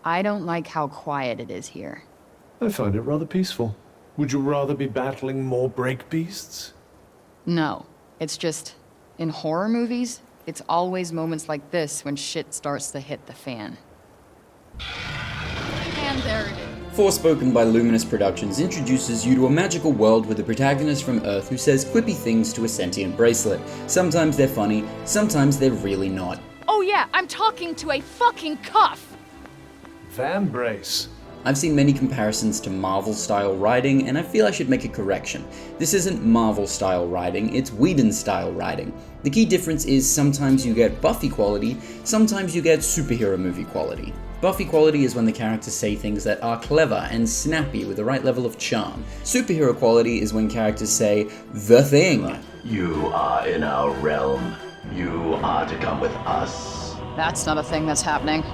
I don't like how quiet it is here. I find it rather peaceful. Would you rather be battling more break beasts? No, it's just, in horror movies, it's always moments like this when shit starts to hit the fan. And there it is. Forspoken by Luminous Productions introduces you to a magical world with a protagonist from Earth who says quippy things to a sentient bracelet. Sometimes they're funny, sometimes they're really not. Oh yeah, I'm talking to a fucking cuff! Fan brace. I've seen many comparisons to Marvel-style writing, and I feel I should make a correction. This isn't Marvel-style writing, it's Whedon-style writing. The key difference is sometimes you get Buffy quality, sometimes you get superhero movie quality. Buffy quality is when the characters say things that are clever and snappy with the right level of charm. Superhero quality is when characters say, "the thing." You are in our realm. You are to come with us. That's not a thing that's happening.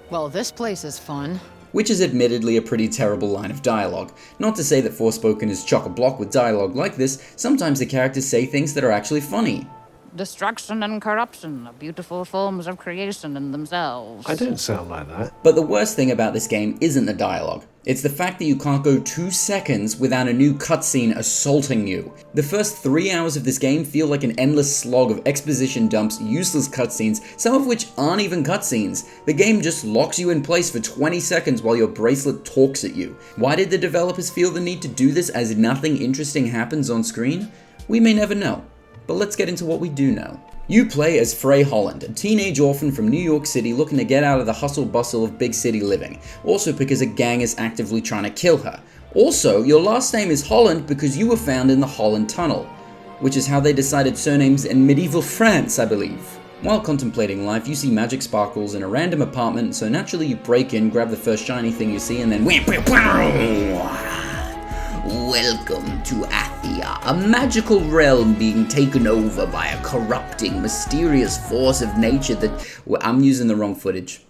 Well, this place is fun. Which is admittedly a pretty terrible line of dialogue. Not to say that Forspoken is chock-a-block with dialogue like this, sometimes the characters say things that are actually funny. Destruction and corruption are beautiful forms of creation in themselves. I don't sound like that. But the worst thing about this game isn't the dialogue. It's the fact that you can't go 2 seconds without a new cutscene assaulting you. The first 3 hours of this game feel like an endless slog of exposition dumps, useless cutscenes, some of which aren't even cutscenes. The game just locks you in place for 20 seconds while your bracelet talks at you. Why did the developers feel the need to do this as nothing interesting happens on screen? We may never know. But let's get into what we do know. You play as Frey Holland, a teenage orphan from New York City looking to get out of the hustle bustle of big city living, also because a gang is actively trying to kill her. Also, your last name is Holland because you were found in the Holland Tunnel, which is how they decided surnames in medieval France, I believe. While contemplating life, you see magic sparkles in a random apartment, so naturally you break in, grab the first shiny thing you see, and then welcome to Athia, a magical realm being taken over by a corrupting, mysterious force of nature that... Well, I'm using the wrong footage.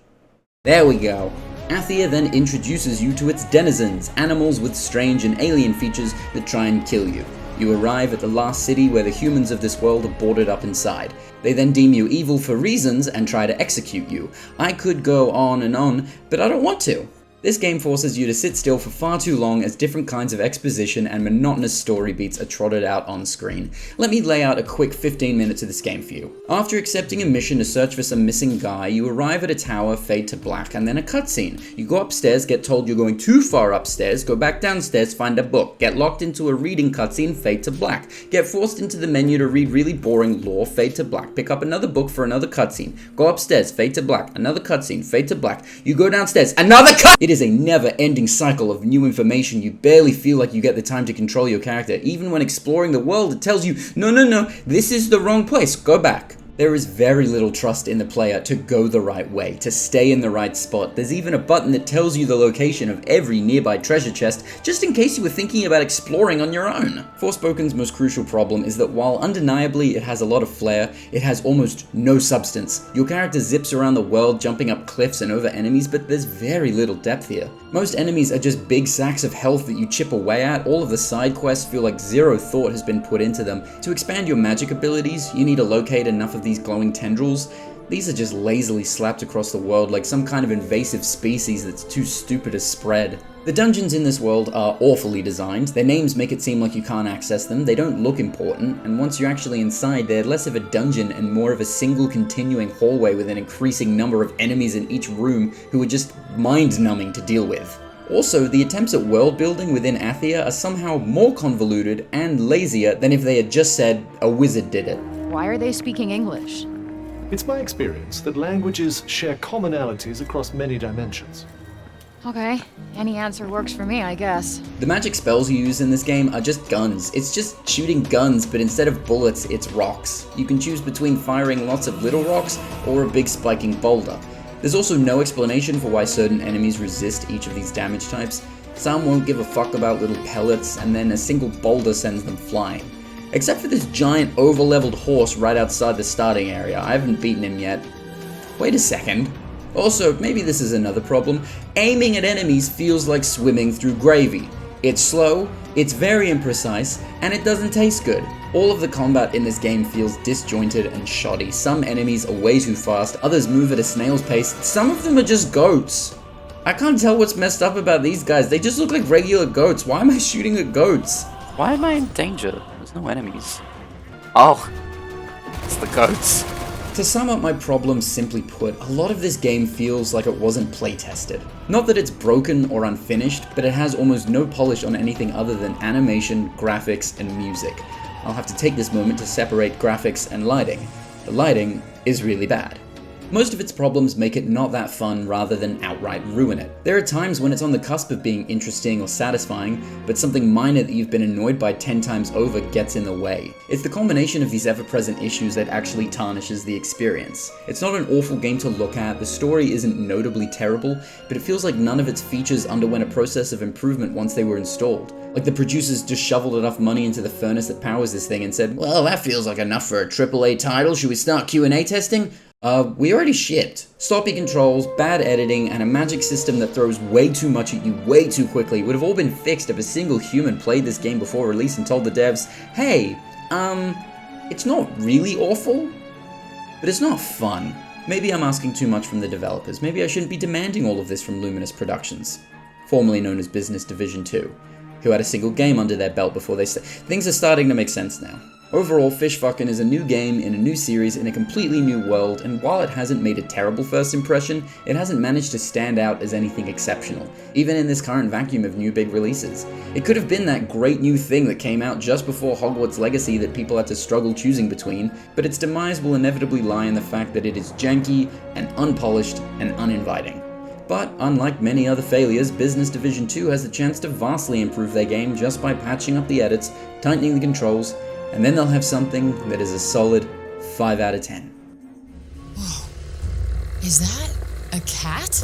There we go. Athia then introduces you to its denizens, animals with strange and alien features that try and kill you. You arrive at the last city where the humans of this world are boarded up inside. They then deem you evil for reasons and try to execute you. I could go on, but I don't want to. This game forces you to sit still for far too long as different kinds of exposition and monotonous story beats are trotted out on screen. Let me lay out a quick 15 minutes of this game for you. After accepting a mission to search for some missing guy, you arrive at a tower, fade to black, and then a cutscene. You go upstairs, get told you're going too far upstairs, go back downstairs, find a book, get locked into a reading cutscene, fade to black, get forced into the menu to read really boring lore, fade to black, pick up another book for another cutscene, go upstairs, fade to black, another cutscene, fade to black, you go downstairs, another cut! It is a never-ending cycle of new information. You barely feel like you get the time to control your character. Even when exploring the world, it tells you, no, this is the wrong place, go back. There is very little trust in the player to go the right way, to stay in the right spot. There's even a button that tells you the location of every nearby treasure chest, just in case you were thinking about exploring on your own. Forspoken's most crucial problem is that while undeniably it has a lot of flair, it has almost no substance. Your character zips around the world, jumping up cliffs and over enemies, but there's very little depth here. Most enemies are just big sacks of health that you chip away at. All of the side quests feel like zero thought has been put into them. To expand your magic abilities, you need to locate enough of these glowing tendrils. These are just lazily slapped across the world like some kind of invasive species that's too stupid to spread. The dungeons in this world are awfully designed. Their names make it seem like you can't access them, they don't look important, and once you're actually inside, they're less of a dungeon and more of a single continuing hallway with an increasing number of enemies in each room who are just mind-numbing to deal with. Also, the attempts at world building within Athia are somehow more convoluted and lazier than if they had just said, a wizard did it. Why are they speaking English? It's my experience that languages share commonalities across many dimensions. Okay, any answer works for me, I guess. The magic spells you use in this game are just guns. It's just shooting guns, but instead of bullets, it's rocks. You can choose between firing lots of little rocks or a big spiking boulder. There's also no explanation for why certain enemies resist each of these damage types. Some won't give a fuck about little pellets, and then a single boulder sends them flying. Except for this giant over-leveled horse right outside the starting area. I haven't beaten him yet. Wait a second. Also, maybe this is another problem. Aiming at enemies feels like swimming through gravy. It's slow, It's very imprecise, and it doesn't taste good. All of the combat in this game feels disjointed and shoddy. Some enemies are way too fast, others move at a snail's pace, some of them are just goats. I can't tell what's messed up about these guys, they just look like regular goats. Why am I shooting at goats? Why am I in danger? There's no enemies. Oh, it's the goats. To sum up my problems simply put, a lot of this game feels like it wasn't playtested. Not that it's broken or unfinished, but it has almost no polish on anything other than animation, graphics, and music. I'll have to take this moment to separate graphics and lighting. The lighting is really bad. Most of its problems make it not that fun rather than outright ruin it. There are times when it's on the cusp of being interesting or satisfying, but something minor that you've been annoyed by 10 times over gets in the way. It's the combination of these ever-present issues that actually tarnishes the experience. It's not an awful game to look at, the story isn't notably terrible, but it feels like none of its features underwent a process of improvement once they were installed. Like the producers just shoveled enough money into the furnace that powers this thing and said, well, that feels like enough for a AAA title, should we start Q&A testing? We already shipped. Sloppy controls, bad editing, and a magic system that throws way too much at you way too quickly would have all been fixed if a single human played this game before release and told the devs, hey, it's not really awful, but it's not fun. Maybe I'm asking too much from the developers. Maybe I shouldn't be demanding all of this from Luminous Productions, formerly known as Business Division 2, who had a single game under their belt before they things are starting to make sense now. Overall, Forspoken is a new game in a new series in a completely new world, and while it hasn't made a terrible first impression, it hasn't managed to stand out as anything exceptional, even in this current vacuum of new big releases. It could have been that great new thing that came out just before Hogwarts Legacy that people had to struggle choosing between, but its demise will inevitably lie in the fact that it is janky and unpolished and uninviting. But unlike many other failures, Business Division 2 has the chance to vastly improve their game just by patching up the edits, tightening the controls, and then they'll have something that is a solid 5 out of 10. Whoa. Is that a cat?